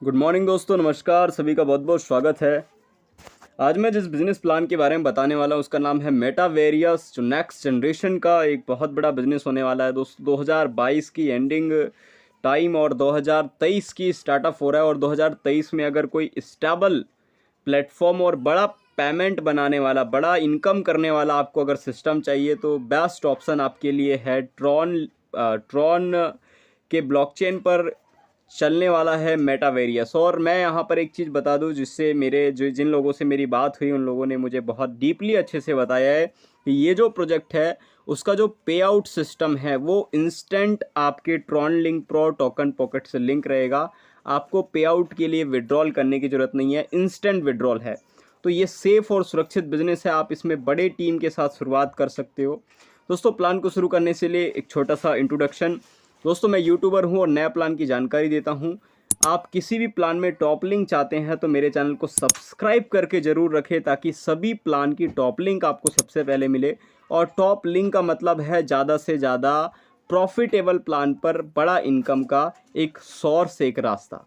Good morning दोस्तों, नमस्कार। सभी का बहुत बहुत स्वागत है। आज मैं जिस बिज़नेस प्लान के बारे में बताने वाला हूँ उसका नाम है मेटावेरियस, जो नेक्स्ट जनरेशन का एक बहुत बड़ा बिजनेस होने वाला है दोस्तों। 2022 की एंडिंग टाइम और 2023 की स्टार्टअप हो रहा है, और 2023 में अगर कोई स्टेबल प्लेटफॉर्म और बड़ा पेमेंट बनाने वाला, बड़ा इनकम करने वाला आपको अगर सिस्टम चाहिए तो बेस्ट ऑप्शन आपके लिए है ट्रॉन के ब्लॉकचेन पर चलने वाला है मेटावेरियस। और मैं यहाँ पर एक चीज़ बता दूँ, जिससे जिन लोगों से मेरी बात हुई उन लोगों ने मुझे बहुत डीपली अच्छे से बताया है कि ये जो प्रोजेक्ट है उसका जो पे आउट सिस्टम है वो इंस्टेंट आपके Tron link pro token pocket से लिंक रहेगा। आपको पे आउट के लिए विड्रॉल करने की ज़रूरत नहीं है, इंस्टेंट विड्रॉल है। तो ये सेफ़ और सुरक्षित बिजनेस है, आप इसमें बड़े टीम के साथ शुरुआत कर सकते हो। दोस्तों, प्लान को शुरू करने से लिए एक छोटा सा इंट्रोडक्शन। दोस्तों, मैं यूट्यूबर हूं और नया प्लान की जानकारी देता हूं। आप किसी भी प्लान में टॉप लिंक चाहते हैं तो मेरे चैनल को सब्सक्राइब करके ज़रूर रखें, ताकि सभी प्लान की टॉप लिंक आपको सबसे पहले मिले। और टॉप लिंक का मतलब है ज़्यादा से ज़्यादा प्रॉफिटेबल प्लान पर बड़ा इनकम का एक सोर्स, एक रास्ता।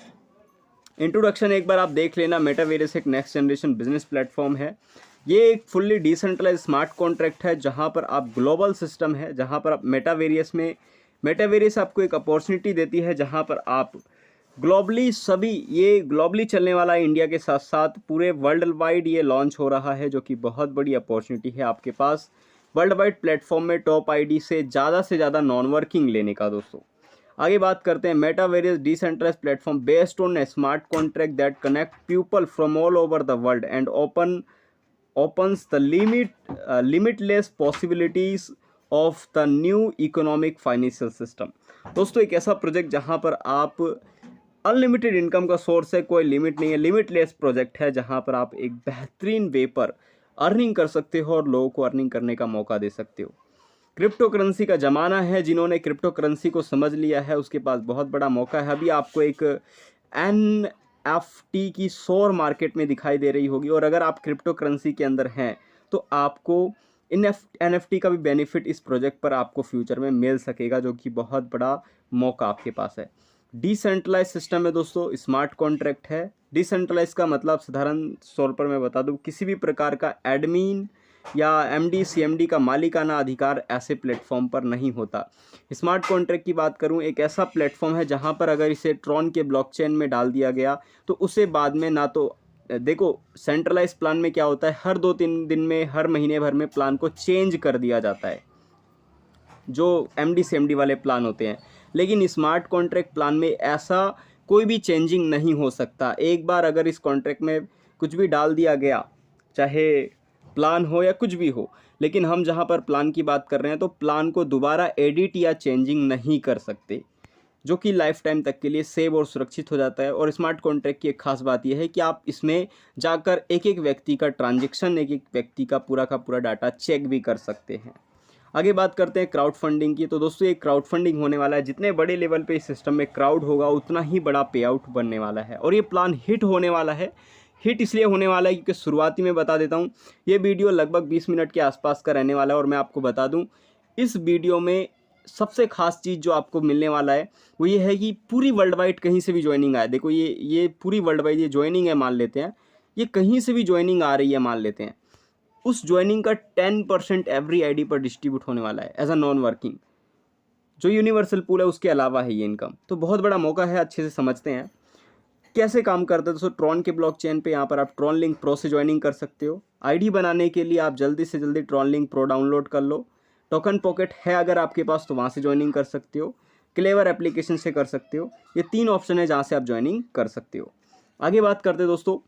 इंट्रोडक्शन एक बार आप देख लेना। मेटावेरियस एक नेक्स्ट जनरेशन बिजनेस प्लेटफॉर्म है। ये एक फुल्ली डिसेंट्रलाइज स्मार्ट कॉन्ट्रैक्ट है, जहां पर आप ग्लोबल सिस्टम है, जहां पर आप मेटावेरियस आपको एक अपॉर्चुनिटी देती है जहां पर आप ग्लोबली ये ग्लोबली चलने वाला है। इंडिया के साथ साथ पूरे वर्ल्ड वाइड ये लॉन्च हो रहा है, जो कि बहुत बड़ी अपॉर्चुनिटी है आपके पास वर्ल्ड वाइड प्लेटफॉर्म में टॉप आईडी से ज़्यादा नॉन वर्किंग लेने का। दोस्तों, आगे बात करते हैं। Metaverse decentralised platform based on a smart contract that connect people from all over the world and opens the limitless possibilities of the new economic financial system। दोस्तों, एक ऐसा प्रोजेक्ट जहां पर आप अनलिमिटेड इनकम का सोर्स है, कोई limit नहीं है, लिमिटलेस प्रोजेक्ट है, जहां पर आप एक बेहतरीन वे पर अर्निंग कर सकते हो और लोगों को अर्निंग करने का मौका दे सकते हो। क्रिप्टो करेंसी का ज़माना है। जिन्होंने क्रिप्टो करेंसी को समझ लिया है उसके पास बहुत बड़ा मौका है। अभी आपको एक NFT की शोर मार्केट में दिखाई दे रही होगी, और अगर आप क्रिप्टो करेंसी के अंदर हैं तो आपको NFT का भी बेनिफिट इस प्रोजेक्ट पर आपको फ्यूचर में मिल सकेगा, जो कि बहुत बड़ा मौका आपके पास है। डिसेंट्रलाइज सिस्टम है दोस्तों, स्मार्ट कॉन्ट्रैक्ट है। डिसेंट्रलाइज का मतलब साधारण तौर पर मैं बता दूं, किसी भी प्रकार का एडमिन या MD CMD का मालिकाना अधिकार ऐसे प्लेटफॉर्म पर नहीं होता। स्मार्ट कॉन्ट्रैक्ट की बात करूं, एक ऐसा प्लेटफॉर्म है जहां पर अगर इसे ट्रॉन के ब्लॉकचेन में डाल दिया गया तो उसे बाद में ना तो देखो, सेंट्रलाइज प्लान में क्या होता है, हर 2-3 दिन में, हर महीने भर में प्लान को चेंज कर दिया जाता है, जो MD CMD वाले प्लान होते हैं। लेकिन स्मार्ट कॉन्ट्रैक्ट प्लान में ऐसा कोई भी चेंजिंग नहीं हो सकता। एक बार अगर इस कॉन्ट्रैक्ट में कुछ भी डाल दिया गया, चाहे प्लान हो या कुछ भी हो, लेकिन हम जहां पर प्लान की बात कर रहे हैं तो प्लान को दोबारा एडिट या चेंजिंग नहीं कर सकते, जो कि लाइफ टाइम तक के लिए सेव और सुरक्षित हो जाता है। और स्मार्ट कॉन्ट्रैक्ट की एक खास बात यह है कि आप इसमें जाकर एक एक व्यक्ति का ट्रांजेक्शन, एक एक व्यक्ति का पूरा डाटा चेक भी कर सकते हैं। आगे बात करते हैं क्राउड फंडिंग की। तो दोस्तों, ये क्राउड फंडिंग होने वाला है। जितने बड़े लेवल पे इस सिस्टम में क्राउड होगा उतना ही बड़ा पे आउट बनने वाला है, और ये प्लान हिट होने वाला है। हिट इसलिए होने वाला है क्योंकि शुरुआती में बता देता हूँ, ये वीडियो लगभग 20 मिनट के आसपास का रहने वाला है। और मैं आपको बता दूँ, इस वीडियो में सबसे खास चीज़ जो आपको मिलने वाला है वो ये है कि पूरी वर्ल्ड वाइड कहीं से भी ज्वाइनिंग आए। देखो, ये पूरी वर्ल्ड वाइड ये ज्वाइनिंग है, मान लेते हैं, ये कहीं से भी ज्वाइनिंग आ रही है मान लेते हैं, उस ज्वाइनिंग का 10% एवरी आईडी पर डिस्ट्रीब्यूट होने वाला है एज अ नॉन वर्किंग। जो यूनिवर्सल पूल है उसके अलावा है ये इनकम। तो बहुत बड़ा मौका है, अच्छे से समझते हैं कैसे काम करता है। दोस्तों, ट्रॉन के ब्लॉकचेन पे यहाँ पर आप ट्रॉन लिंक प्रो से ज्वाइनिंग कर सकते हो। आईडी बनाने के लिए आप जल्दी से जल्दी ट्रॉन लिंक प्रो डाउनलोड कर लो। टोकन पॉकेट है अगर आपके पास तो वहाँ से ज्वाइनिंग कर सकते हो। क्लेवर एप्लीकेशन से कर सकते हो। ये 3 ऑप्शन है जहाँ से आप ज्वाइनिंग कर सकते हो। आगे बात करते हैं दोस्तों,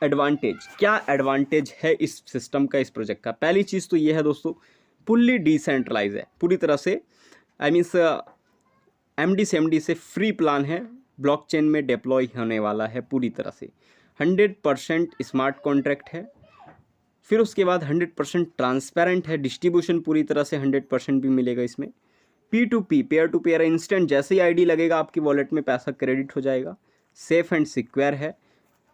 एडवांटेज। क्या एडवांटेज है इस सिस्टम का, इस प्रोजेक्ट का? पहली चीज़ तो ये है दोस्तों, फुल्ली डिसेंट्रलाइज है, पूरी तरह से। आई मीन्स MD CMD से फ्री प्लान है, ब्लॉकचेन में डिप्लॉय होने वाला है पूरी तरह से। 100% स्मार्ट कॉन्ट्रैक्ट है। फिर उसके बाद 100% ट्रांसपेरेंट है। डिस्ट्रीब्यूशन पूरी तरह से 100% भी मिलेगा इसमें। P2P, pair to pair, instant, जैसे ही आईडी लगेगा आपकी वॉलेट में पैसा क्रेडिट हो जाएगा। सेफ एंड सिक्योर है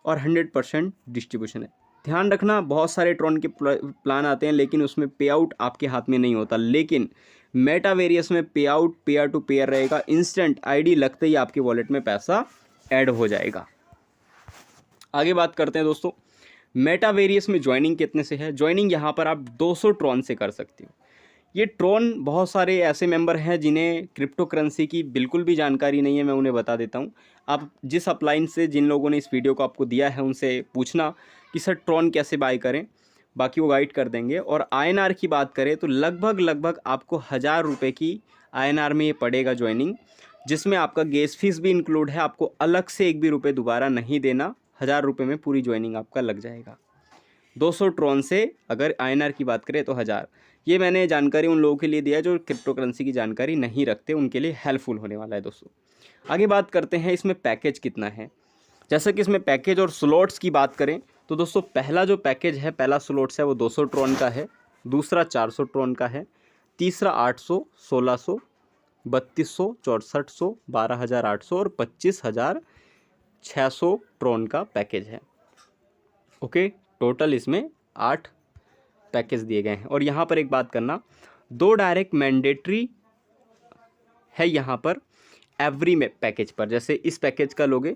और 100% डिस्ट्रीब्यूशन है। ध्यान रखना, बहुत सारे ट्रॉन के प्लान आते हैं लेकिन उसमें पे आउट आपके हाथ में नहीं होता। लेकिन मेटावेरियस में पे आउट पेयर टू पेयर रहेगा। इंस्टेंट आईडी लगते ही आपके वॉलेट में पैसा ऐड हो जाएगा। आगे बात करते हैं दोस्तों, मेटावेरियस में ज्वाइनिंग कितने से है। ज्वाइनिंग यहाँ पर आप 200 ट्रॉन से कर सकते हो। ये ट्रॉन बहुत सारे ऐसे मेंबर हैं जिन्हें क्रिप्टो करेंसी की बिल्कुल भी जानकारी नहीं है, मैं उन्हें बता देता हूँ। आप जिस अपलाइन से जिन लोगों ने इस वीडियो को आपको दिया है उनसे पूछना कि सर ट्रॉन कैसे बाय करें, बाकी वो गाइड कर देंगे। और INR की बात करें तो लगभग आपको 1000 रुपये की INR में ये पड़ेगा ज्वाइनिंग, जिसमें आपका गैस फीस भी इंक्लूड है। आपको अलग से एक भी रुपये दोबारा नहीं देना, 1000 रुपये में पूरी ज्वाइनिंग आपका लग जाएगा। 200 ट्रॉन से अगर INR की बात करें तो 1000। ये मैंने जानकारी उन लोगों के लिए दिया जो क्रिप्टो करेंसी की जानकारी नहीं रखते, उनके लिए हेल्पफुल होने वाला है दोस्तों। आगे बात करते हैं इसमें पैकेज कितना है। जैसे कि इसमें पैकेज और स्लॉट्स की बात करें तो दोस्तों पहला जो पैकेज है, पहला स्लॉट्स है वो 200 ट्रॉन का है, दूसरा 400 ट्रॉन का है, तीसरा 800, 1600, 3200, 6400, 12800 और 25600 ट्रॉन का पैकेज है। ओके, टोटल इसमें 8 पैकेज दिए गए हैं। और यहाँ पर एक बात करना, 2 डायरेक्ट मैंडेटरी है यहाँ पर एवरी में पैकेज पर। जैसे इस पैकेज का लोगे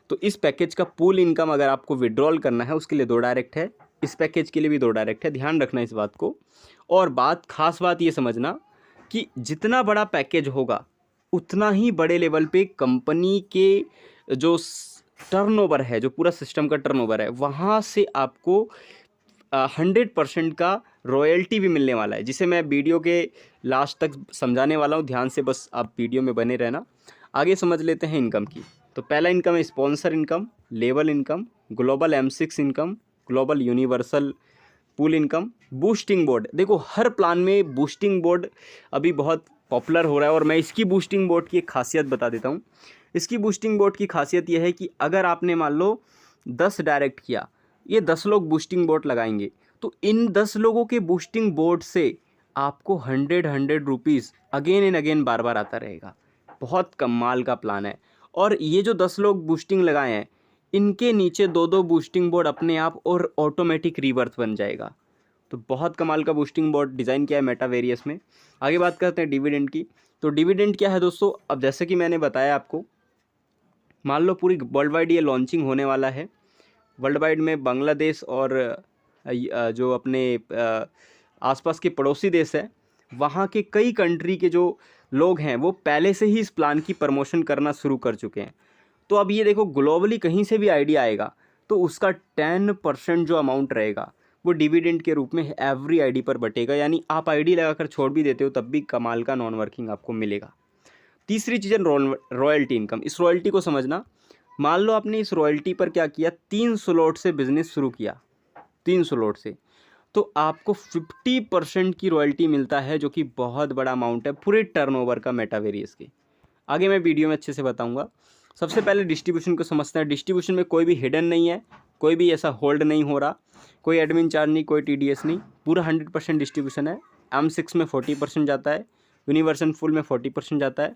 तो इस पैकेज का पूल इनकम अगर आपको विड्रॉल करना है उसके लिए 2 डायरेक्ट है, इस पैकेज के लिए भी 2 डायरेक्ट है, ध्यान रखना इस बात को। और खास बात ये समझना कि जितना बड़ा पैकेज होगा उतना ही बड़े लेवल पे कंपनी के जो टर्नओवर है, जो पूरा सिस्टम का टर्नओवर है, वहाँ से आपको 100% का रॉयल्टी भी मिलने वाला है, जिसे मैं वीडियो के लास्ट तक समझाने वाला हूँ। ध्यान से बस आप वीडियो में बने रहना। आगे समझ लेते हैं इनकम की। तो पहला इनकम है sponsor income, level income, global M6 income, global universal pool income, boosting board. देखो हर प्लान में बूस्टिंग बोर्ड अभी बहुत पॉपुलर हो रहा है और मैं इसकी बूस्टिंग बोर्ड की एक खासियत बता देता हूँ। इसकी बूस्टिंग बोर्ड की खासियत यह है कि अगर आपने मान लो 10 डायरेक्ट किया, ये 10 लोग बूस्टिंग बोर्ड लगाएंगे, तो इन 10 लोगों के बूस्टिंग बोर्ड से आपको 100 रुपीज़ अगेन एंड अगेन बार बार आता रहेगा। बहुत कमाल का प्लान है। और ये जो 10 लोग बूस्टिंग लगाए हैं, इनके नीचे 2-2 बूस्टिंग बोर्ड अपने आप और ऑटोमेटिक रीबर्थ बन जाएगा। तो बहुत कमाल का बूस्टिंग बोर्ड डिज़ाइन किया है मेटावेरियस में। आगे बात करते हैं डिविडेंड की। तो डिविडेंड क्या है दोस्तों, अब जैसे कि मैंने बताया आपको, मान लो पूरी वर्ल्ड वाइड ये लॉन्चिंग होने वाला है। वर्ल्ड वाइड में बांग्लादेश और जो अपने आसपास के पड़ोसी देश है, वहाँ के कई कंट्री के जो लोग हैं वो पहले से ही इस प्लान की प्रमोशन करना शुरू कर चुके हैं। तो अब ये देखो, ग्लोबली कहीं से भी आइडिया आएगा तो उसका 10% जो अमाउंट रहेगा वो डिविडेंड के रूप में एवरी आईडी पर बटेगा। यानी आप आईडी लगाकर छोड़ भी देते हो तब भी कमाल का नॉन वर्किंग आपको मिलेगा। तीसरी चीज़ है रॉयल्टी इनकम। इस रॉयल्टी को समझना, मान लो आपने इस रॉयल्टी पर क्या किया, 3 स्लॉट से बिजनेस शुरू किया, 3 स्लॉट से, तो आपको 50% की रॉयल्टी मिलता है, जो कि बहुत बड़ा अमाउंट है पूरे टर्नओवर का मेटावेरियस के। आगे मैं वीडियो में अच्छे से बताऊंगा। सबसे पहले डिस्ट्रीब्यूशन को समझते हैं। डिस्ट्रीब्यूशन में कोई भी हिडन नहीं है, कोई भी ऐसा होल्ड नहीं हो रहा, कोई एडमिन चार्ज नहीं, कोई TDS नहीं, पूरा 100% डिस्ट्रीब्यूशन है। M6 में 40% जाता है, यूनिवर्सल फुल में 40% जाता है,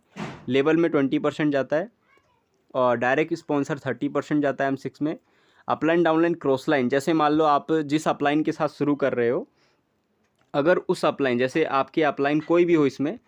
लेवल में 20% जाता है और डायरेक्ट स्पॉन्सर 30% जाता है M6 में। अपलाइन डाउनलाइन क्रॉस लाइन, जैसे मान लो आप जिस अपलाइन के साथ शुरू कर रहे हो, अगर उस अपलाइन, जैसे आपकी अपलाइन कोई भी हो इसमें,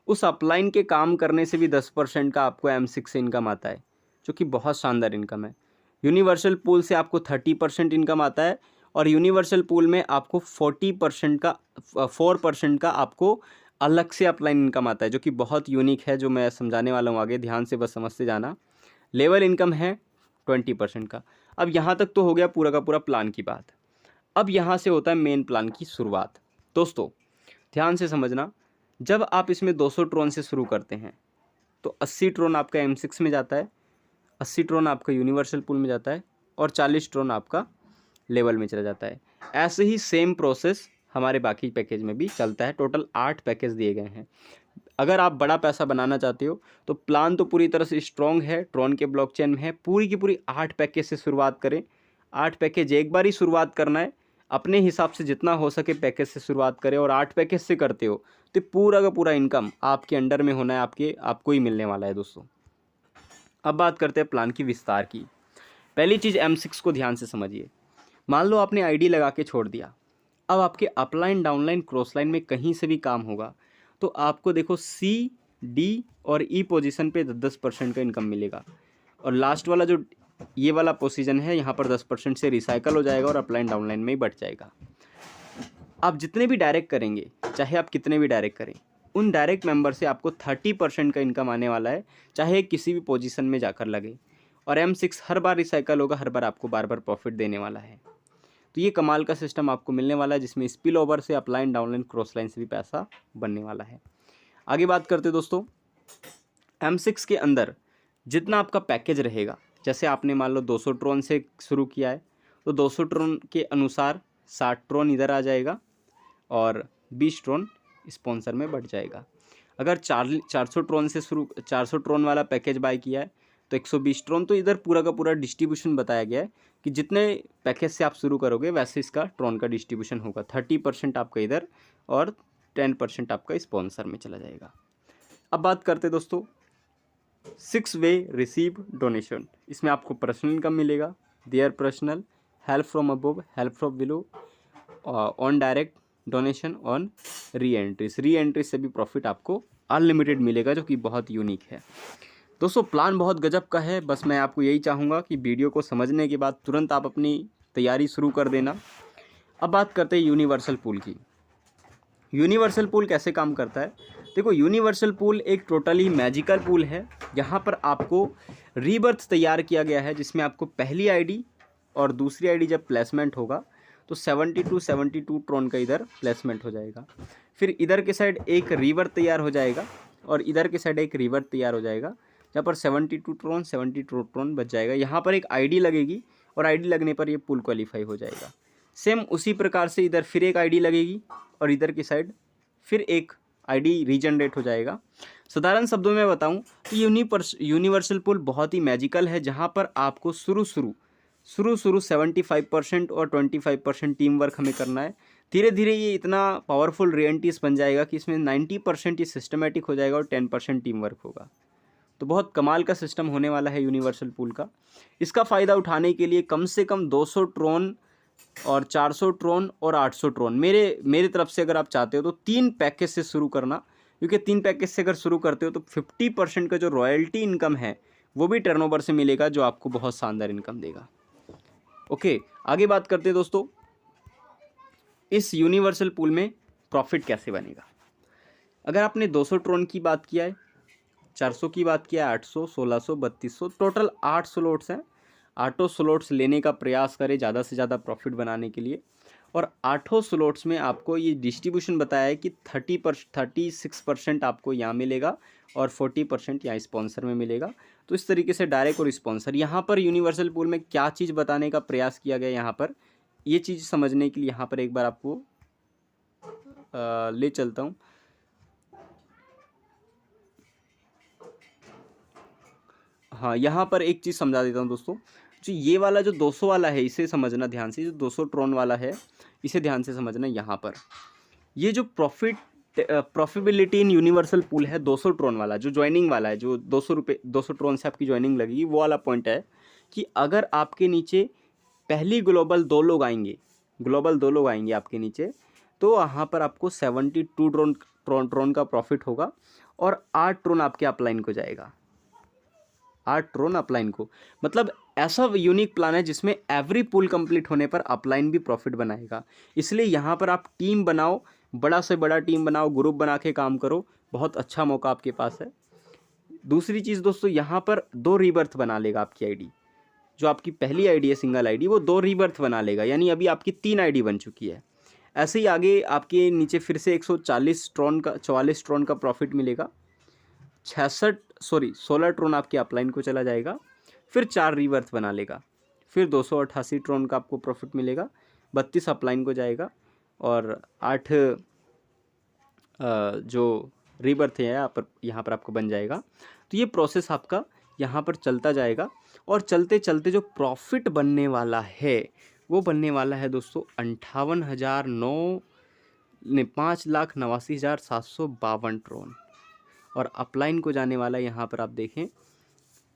उस अपलाइन के काम करने से भी 10% का आपको M6 से इनकम आता है, जो कि बहुत शानदार इनकम है। यूनिवर्सल पूल से आपको 30% इनकम आता है और यूनिवर्सल पूल में आपको 4% का आपको अलग से अपलाइन इनकम आता है, जो कि बहुत यूनिक है, जो मैं समझाने वाला हूँ आगे, ध्यान से बस समझते जाना। लेवल इनकम है 20% का। अब यहाँ तक तो हो गया पूरा का पूरा प्लान की बात। अब यहाँ से होता है मेन प्लान की शुरुआत। दोस्तों ध्यान से समझना, जब आप इसमें 200 ट्रॉन से शुरू करते हैं तो 80 ट्रॉन आपका M6 में जाता है, 80 ट्रॉन आपका यूनिवर्सल पूल में जाता है और 40 ट्रॉन आपका लेवल में चला जाता है। ऐसे ही सेम प्रोसेस हमारे बाकी पैकेज में भी चलता है। टोटल 8 पैकेज दिए गए हैं। अगर आप बड़ा पैसा बनाना चाहते हो तो प्लान तो पूरी तरह से स्ट्रॉन्ग है, ट्रॉन के ब्लॉकचेन में है। पूरी की पूरी 8 पैकेज से शुरुआत करें। 8 पैकेज एक बार ही शुरुआत करना है, अपने हिसाब से जितना हो सके पैकेज से शुरुआत करें। और 8 पैकेज से करते हो तो पूरा का पूरा इनकम आपके अंडर में होना है, आपको ही मिलने वाला है दोस्तों। अब बात करते हैं प्लान की विस्तार की। पहली चीज़ M6 को ध्यान से समझिए। मान लो आपने आईडी लगा के छोड़ दिया, अब आपके अपलाइन डाउनलाइन क्रॉस लाइन में कहीं से भी काम होगा तो आपको देखो C, D और E पोजीशन पे 10% का इनकम मिलेगा। और लास्ट वाला जो ये वाला पोजीशन है यहाँ पर 10% से रिसाइकल हो जाएगा और अपलाइन डाउनलाइन में ही बढ़ जाएगा। आप जितने भी डायरेक्ट करेंगे, चाहे आप कितने भी डायरेक्ट करें, उन डायरेक्ट मेंबर से आपको 30% का इनकम आने वाला है, चाहे किसी भी पोजीशन में जाकर लगे। और M6 हर बार रिसाइकल होगा, हर बार आपको बार बार प्रॉफिट देने वाला है। तो ये कमाल का सिस्टम आपको मिलने वाला है, जिसमें स्पिल ओवर से अपलाइन डाउनलाइन क्रॉस लाइन से भी पैसा बनने वाला है। आगे बात करते दोस्तों, M6 के अंदर जितना आपका पैकेज रहेगा, जैसे आपने मान लो 200 ट्रोन से शुरू किया है, तो 200 ट्रोन के अनुसार 60 ट्रोन इधर आ जाएगा और 20 ट्रोन स्पॉन्सर में बढ़ जाएगा। अगर 400 ट्रोन से 400 ट्रोन वाला पैकेज बाय किया है तो 120 ट्रोन। तो इधर पूरा का पूरा डिस्ट्रीब्यूशन बताया गया है कि जितने पैकेज से आप शुरू करोगे वैसे इसका ट्रोन का डिस्ट्रीब्यूशन होगा। 30% आपका इधर और 10% आपका स्पॉन्सर में चला जाएगा। अब बात करते दोस्तों 6 वे रिसीव डोनेशन। इसमें आपको पर्सनल इनकम मिलेगा, their personal, help from above, help from below, on direct donation, on री एंट्रीज से भी प्रॉफिट आपको अनलिमिटेड मिलेगा, जो कि बहुत यूनिक है। दोस्तों प्लान बहुत गजब का है। बस मैं आपको यही चाहूँगा कि वीडियो को समझने के बाद तुरंत आप अपनी तैयारी शुरू कर देना। अब बात करते हैं यूनिवर्सल पूल की। यूनिवर्सल पूल कैसे काम करता है? देखो, यूनिवर्सल पूल एक टोटली मैजिकल पूल है। यहाँ पर आपको रीबर्थ तैयार किया गया है, जिसमें आपको पहली आईडी और दूसरी आईडी जब प्लेसमेंट होगा तो 72 ट्रोन का इधर प्लेसमेंट हो जाएगा। फिर इधर के साइड एक रीबर्थ तैयार हो जाएगा और इधर के साइड एक रीबर्थ तैयार हो जाएगा, जहाँ पर 72 ट्रोन बच जाएगा। यहाँ पर एक आईडी लगेगी और आईडी लगने पर ये पूल क्वालिफाई हो जाएगा। सेम उसी प्रकार से इधर फिर एक आईडी लगेगी और इधर की साइड फिर एक आईडी रीजनरेट हो जाएगा। साधारण शब्दों में बताऊं तो यूनिवर्सल पूल बहुत ही मैजिकल है, जहां पर आपको शुरू 75% और 25% टीम वर्क हमें करना है। धीरे धीरे ये इतना पावरफुल रिएंटीज बन जाएगा कि इसमें 90% ये सिस्टमेटिक हो जाएगा और 10% टीम वर्क होगा। तो बहुत कमाल का सिस्टम होने वाला है यूनिवर्सल पूल का। इसका फ़ायदा उठाने के लिए कम से कम 200 ट्रोन और 400 ट्रोन और 800 ट्रोन मेरे तरफ से अगर आप चाहते हो तो 3 पैकेज से शुरू करना, क्योंकि 3 पैकेज से अगर शुरू करते हो तो 50% का जो रॉयल्टी इनकम है वो भी टर्नओवर से मिलेगा, जो आपको बहुत शानदार इनकम देगा। ओके, आगे बात करते हैं दोस्तों इस यूनिवर्सल पूल में प्रॉफिट कैसे बनेगा। अगर आपने 200 ट्रोन की बात किया है, 400 की बात किया है, 800, 1600, 3200, टोटल 8 स्लॉट्स हैं। 8 स्लॉट्स लेने का प्रयास करें ज़्यादा से ज़्यादा प्रॉफिट बनाने के लिए। और 8 स्लॉट्स में आपको ये डिस्ट्रीब्यूशन बताया है कि 36% आपको यहाँ मिलेगा और 40% यहाँ स्पॉन्सर में मिलेगा। तो इस तरीके से डायरेक्ट और स्पॉन्सर। यहाँ पर यूनिवर्सल पूल में क्या चीज़ बताने का प्रयास किया गया, यहाँ पर ये चीज़ समझने के लिए यहाँ पर एक बार आपको ले चलता हूँ। हाँ, यहाँ पर एक चीज़ समझा देता हूँ दोस्तों। जो ये वाला जो 200 वाला है इसे समझना ध्यान से, जो 200 ट्रोन वाला है इसे ध्यान से समझना। यहाँ पर ये जो प्रॉफिटेबिलिटी इन यूनिवर्सल पूल है 200 ट्रोन वाला, जो ज्वाइनिंग वाला है, जो 200 ट्रोन से आपकी ज्वाइनिंग लगेगी, वो वाला पॉइंट है कि अगर आपके नीचे पहली ग्लोबल 2 लोग आएंगे आपके नीचे, तो वहाँ पर आपको 72 ट्रोन का प्रॉफिट होगा और 8 ट्रोन आपके अपलाइन को जाएगा। 8 ट्रोन अपलाइन को, मतलब ऐसा यूनिक प्लान है जिसमें एवरी पूल कंप्लीट होने पर अपलाइन भी प्रॉफिट बनाएगा। इसलिए यहाँ पर आप टीम बनाओ, बड़ा से बड़ा टीम बनाओ, ग्रुप बना के काम करो, बहुत अच्छा मौका आपके पास है। दूसरी चीज़ दोस्तों, यहाँ पर 2 रीबर्थ बना लेगा आपकी आईडी। जो आपकी पहली आईडी है सिंगल आईडी, वो 2 रीबर्थ बना लेगा, यानी अभी आपकी 3 आईडी बन चुकी है। ऐसे ही आगे आपके नीचे फिर से 44 ट्रोन का प्रॉफिट मिलेगा। 16 ट्रोन आपके अपलाइन को चला जाएगा। फिर 4 रीबर्थ बना लेगा, फिर 288 ट्रोन का आपको प्रॉफिट मिलेगा, 32 अपलाइन को जाएगा और 8 जो रीबर्थ है यहाँ पर आपको बन जाएगा। तो ये प्रोसेस आपका यहाँ पर चलता जाएगा और चलते चलते जो प्रॉफिट बनने वाला है वो बनने वाला है दोस्तों 5,89,752 ट्रोन और अपलाइन को जाने वाला यहाँ पर आप देखें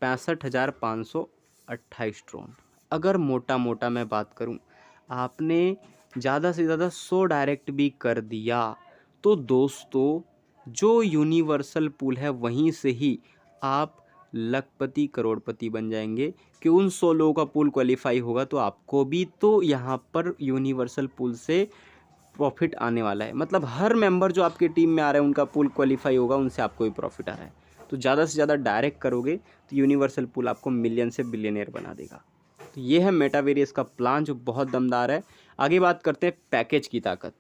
65,528 ट्रोन। अगर मोटा मोटा मैं बात करूँ, आपने ज़्यादा से ज़्यादा 100 डायरेक्ट भी कर दिया तो दोस्तों जो यूनिवर्सल पूल है वहीं से ही आप लखपति करोड़पति बन जाएंगे कि उन 100 लोगों का पूल क्वालिफाई होगा तो आपको भी तो यहाँ पर यूनिवर्सल पूल से प्रॉफिट आने वाला है। मतलब हर मेंबर जो आपकी टीम में आ रहा है उनका पूल क्वालिफाई होगा, उनसे आपको भी प्रॉफिट आ रहा है। तो ज़्यादा से ज़्यादा डायरेक्ट करोगे तो यूनिवर्सल पूल आपको मिलियन से बिलियनियर बना देगा। तो ये है मेटावेरियस का प्लान जो बहुत दमदार है। आगे बात करते हैं पैकेज की ताकत।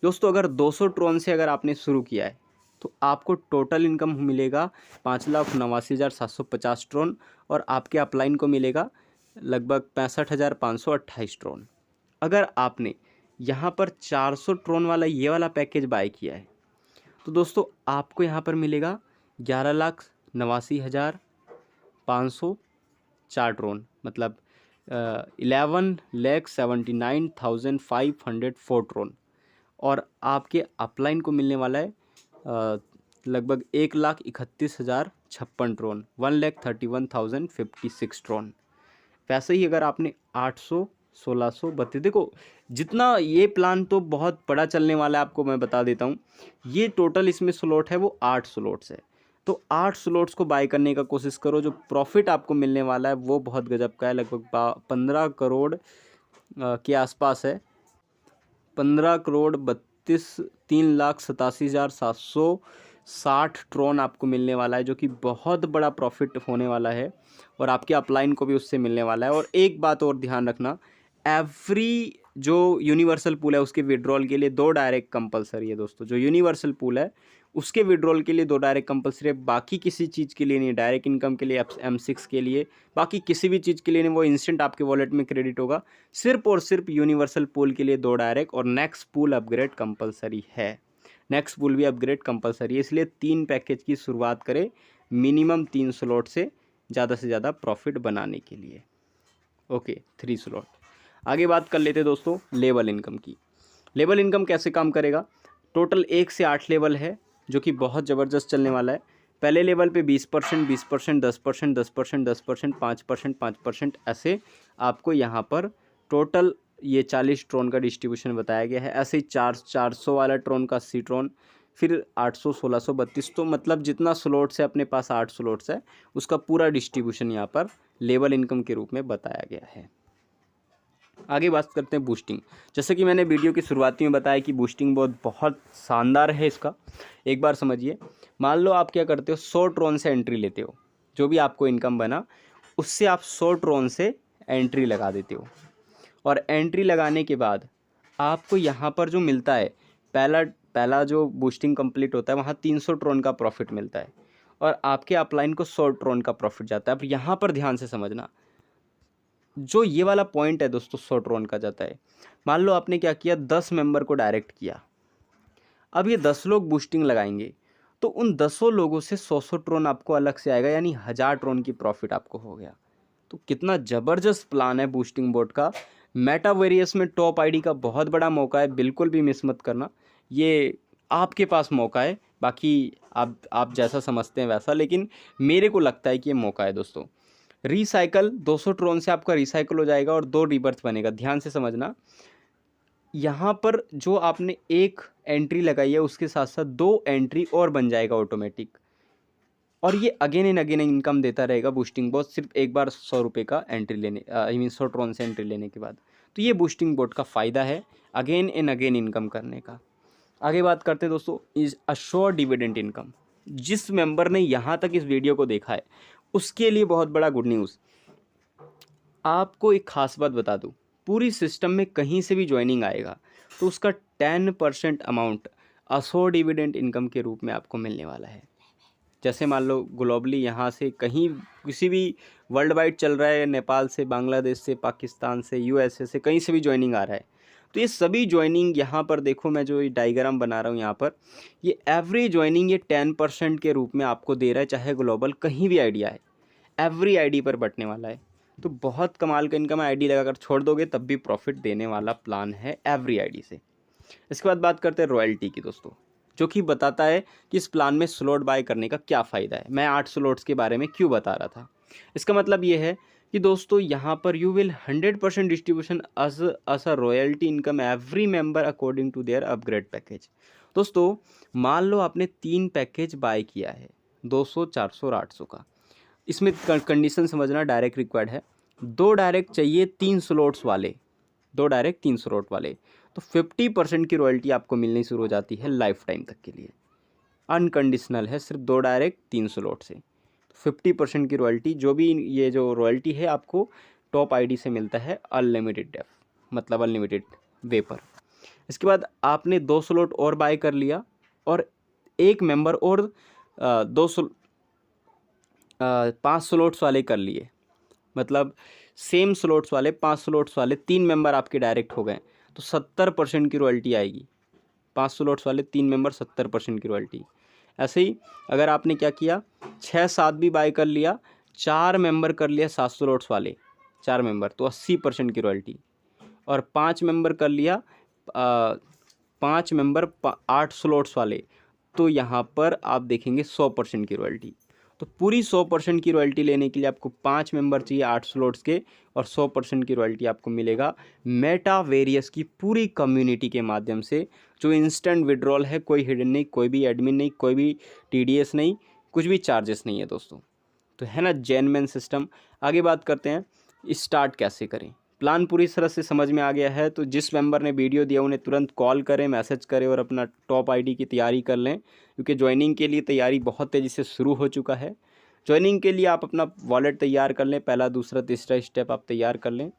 दोस्तों अगर 200 ट्रोन से अगर आपने शुरू किया है तो आपको टोटल इनकम मिलेगा 5,89,750 ट्रोन और आपके अपलाइन को मिलेगा लगभग 65,528 ट्रोन। अगर आपने यहाँ पर 400 ट्रोन वाला ये वाला पैकेज बाय किया है तो दोस्तों आपको यहाँ पर मिलेगा 11,89,504 ट्रोन, मतलब 11,79,504 ट्रोन। और आपके अपलाइन को मिलने वाला है लगभग 1,31,056 ट्रोन, 1,31,056 ट्रोन। वैसे ही अगर आपने 800, 1632, देखो जितना ये प्लान तो बहुत बड़ा चलने वाला है, आपको मैं बता देता हूँ। ये टोटल इसमें स्लॉट है वो 8 स्लॉट्स है, तो 8 स्लॉट्स को बाय करने का कोशिश करो। जो प्रॉफिट आपको मिलने वाला है वो बहुत गजब का है, लगभग 15 करोड़ के आसपास है। 15,32,3,87,760 ट्रोन आपको मिलने वाला है, जो कि बहुत बड़ा प्रॉफिट होने वाला है और आपके अपलाइन को भी उससे मिलने वाला है। और एक बात और ध्यान रखना, एवरी जो यूनिवर्सल पूल है उसके विड्रॉल के लिए 2 डायरेक्ट कंपलसरी है दोस्तों। जो यूनिवर्सल पूल है उसके विड्रॉल के लिए 2 डायरेक्ट कंपलसरी है, बाकी किसी चीज़ के लिए नहीं। डायरेक्ट इनकम के लिए, M6 के लिए, बाकी किसी भी चीज़ के लिए नहीं। वो इंस्टेंट आपके वॉलेट में क्रेडिट होगा। सिर्फ और सिर्फ यूनिवर्सल पूल के लिए 2 डायरेक्ट और नेक्स्ट पूल अपग्रेड कंपलसरी है। नेक्स्ट पूल भी अपग्रेड कंपलसरी है, इसलिए 3 पैकेज की शुरुआत करें मिनिमम 3 स्लॉट से ज़्यादा प्रॉफिट बनाने के लिए। Okay, 3 slot. आगे बात कर लेते हैं दोस्तों लेवल इनकम की। लेवल इनकम कैसे काम करेगा? टोटल 1 से 8 लेवल है जो कि बहुत ज़बरदस्त चलने वाला है। पहले लेवल पे 20%, 20%, 10%, 10%, 10%, 5%, 5%, ऐसे आपको यहाँ पर टोटल ये 40 ट्रोन का डिस्ट्रीब्यूशन बताया गया है। ऐसे ही 400 वाला ट्रोन का 80 ट्रोन, फिर 800, 1632, तो मतलब जितना स्लॉट्स है अपने पास 8 स्लॉट्स है, उसका पूरा डिस्ट्रीब्यूशन यहाँ पर लेवल इनकम के रूप में बताया गया है। आगे बात करते हैं बूस्टिंग। जैसे कि मैंने वीडियो की शुरुआती में बताया कि बूस्टिंग बहुत शानदार है इसका। एक बार समझिए, मान लो आप क्या करते हो, 100 ट्रोन से एंट्री लेते हो, जो भी आपको इनकम बना उससे आप 100 ट्रोन से एंट्री लगा देते हो। और एंट्री लगाने के बाद आपको यहाँ पर जो मिलता है, पहला जो बूस्टिंग कंप्लीट होता है वहाँ 300 ट्रोन का प्रॉफिट मिलता है और आपके अपलाइन को 100 ट्रोन का प्रॉफिट जाता है। अब यहाँ पर ध्यान से समझना, जो ये वाला पॉइंट है दोस्तों 100 ट्रोन का जाता है। मान लो आपने क्या किया, 10 मेंबर को डायरेक्ट किया। अब ये 10 लोग बूस्टिंग लगाएंगे तो उन 10 लोगों से 100 ट्रोन आपको अलग से आएगा, यानी 1000 ट्रोन की प्रॉफिट आपको हो गया। तो कितना ज़बरदस्त प्लान है बूस्टिंग बोट का। मेटावेरियस में टॉप आईडी का बहुत बड़ा मौका है, बिल्कुल भी मिस मत करना। ये आपके पास मौका है, बाकी आप जैसा समझते हैं वैसा, लेकिन मेरे को लगता है कि ये मौका है दोस्तों। रिसाइकल 200 ट्रोन से आपका रिसाइकल हो जाएगा और 2 रीबर्थ बनेगा। ध्यान से समझना, यहाँ पर जो आपने एक एंट्री लगाई है उसके साथ साथ 2 एंट्री और बन जाएगा ऑटोमेटिक, और ये अगेन एंड अगेन इनकम देता रहेगा बूस्टिंग बोट, सिर्फ एक बार 100 रुपये का एंट्री लेने, आई मीन 100 ट्रोन से एंट्री लेने के बाद। तो ये बूस्टिंग बोट का फ़ायदा है अगेन एंड अगेन इनकम करने का। आगे बात करते हैं दोस्तों इज अश्योर डिविडेंड इनकम। जिस मेंबर ने यहाँ तक इस वीडियो को देखा है उसके लिए बहुत बड़ा गुड न्यूज़। आपको एक खास बात बता दूँ, पूरी सिस्टम में कहीं से भी ज्वाइनिंग आएगा तो उसका 10% अमाउंट अश्योर डिविडेंड इनकम के रूप में आपको मिलने वाला है। जैसे मान लो ग्लोबली यहाँ से कहीं किसी भी वर्ल्ड वाइड चल रहा है, नेपाल से, बांग्लादेश से, पाकिस्तान से, USA से, कहीं से भी ज्वाइनिंग आ रहा है, तो ये सभी ज्वाइनिंग यहाँ पर देखो, मैं जो ये डायग्राम बना रहा हूँ यहाँ पर, ये एवरी ज्वाइनिंग ये 10% के रूप में आपको दे रहा है, चाहे ग्लोबल कहीं भी आइडिया है, एवरी आईडी पर बटने वाला है। तो बहुत कमाल का इनकम, आईडी लगाकर छोड़ दोगे तब भी प्रॉफिट देने वाला प्लान है एवरी आईडी से। इसके बाद बात करते हैं रॉयल्टी की दोस्तों, जो कि बताता है कि इस प्लान में स्लॉट बाय करने का क्या फ़ायदा है। मैं 8 स्लॉट्स के बारे में क्यों बता रहा था, इसका मतलब ये है कि दोस्तों यहाँ पर you will 100% distribution us a royalty income every member according to their upgrade package. दोस्तों मान लो आपने 3 पैकेज बाय किया है, 200, 400 और 800 का, इसमें कंडीशन समझना, डायरेक्ट रिक्वायर्ड है, 2 डायरेक्ट चाहिए 3 स्लॉट्स वाले, 2 डायरेक्ट 3 स्लॉट वाले, तो 50% की रॉयल्टी आपको मिलनी शुरू हो जाती है लाइफ टाइम तक के लिए। अनकंडीशनल है, सिर्फ 2 डायरेक्ट 3 स्लॉट से 50% की रॉयल्टी। जो भी ये जो रॉयल्टी है आपको टॉप आईडी से मिलता है अनलिमिटेड डेफ, मतलब अनलिमिटेड वेपर। इसके बाद आपने 2 स्लॉट और बाय कर लिया और एक मेंबर और 5 स्लॉट्स वाले कर लिए, मतलब सेम स्लॉट्स वाले 5 स्लॉट्स वाले 3 मेंबर आपके डायरेक्ट हो गए, तो 70% की रॉयल्टी आएगी। 5 स्लॉट्स वाले 3 मेंबर 70% की रॉयल्टी। ऐसे ही अगर आपने क्या किया 6-7 भी बाय कर लिया, 4 मेंबर कर लिया 7 स्लॉट्स वाले 4 मेंबर, तो 80% की रॉयल्टी। और 5 मेंबर कर लिया 5 मेंबर 8 स्लॉट्स वाले, तो यहाँ पर आप देखेंगे 100% की रॉयल्टी। तो पूरी 100% की रॉयल्टी लेने के लिए आपको 5 मेंबर चाहिए 8 स्लॉट्स के, और 100% की रॉयल्टी आपको मिलेगा मेटावेरियस की पूरी कम्युनिटी के माध्यम से, जो इंस्टेंट विड्रॉल है, कोई हिडन नहीं, कोई भी एडमिन नहीं, कोई भी TDS नहीं, कुछ भी चार्जेस नहीं है दोस्तों। तो है ना जेन्युइन सिस्टम। आगे बात करते हैं स्टार्ट कैसे करें। प्लान पूरी तरह से समझ में आ गया है, तो जिस मेंबर ने वीडियो दिया उन्हें तुरंत कॉल करें, मैसेज करें और अपना टॉप आईडी की तैयारी कर लें, क्योंकि ज्वाइनिंग के लिए तैयारी बहुत तेज़ी से शुरू हो चुका है। ज्वाइनिंग के लिए आप अपना वॉलेट तैयार कर लें, पहला दूसरा तीसरा स्टेप आप तैयार कर लें।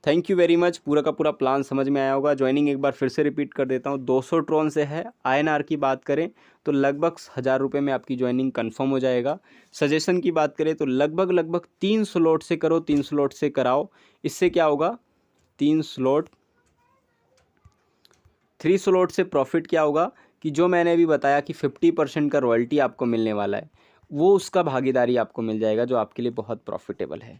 Thank you very much. पूरा का पूरा प्लान समझ में आया होगा। ज्वाइनिंग एक बार फिर से रिपीट कर देता हूँ, 200 ट्रॉन से है। INR की बात करें तो लगभग 1000 रुपये में आपकी ज्वाइनिंग कंफर्म हो जाएगा। सजेशन की बात करें तो लगभग 3 स्लॉट से करो, 3 स्लॉट से कराओ। इससे क्या होगा, 3 स्लॉट से प्रॉफिट क्या होगा कि जो मैंने अभी बताया कि 50% का रॉयल्टी आपको मिलने वाला है, वो उसका भागीदारी आपको मिल जाएगा, जो आपके लिए बहुत प्रॉफिटेबल है।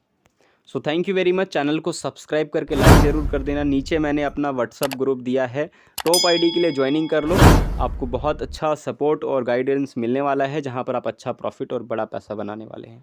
So thank you very much. Channel को सब्सक्राइब करके लाइक ज़रूर कर देना। नीचे मैंने अपना व्हाट्सअप ग्रुप दिया है, टॉप आईडी के लिए ज्वाइनिंग कर लो। आपको बहुत अच्छा सपोर्ट और गाइडेंस मिलने वाला है, जहां पर आप अच्छा प्रॉफिट और बड़ा पैसा बनाने वाले हैं।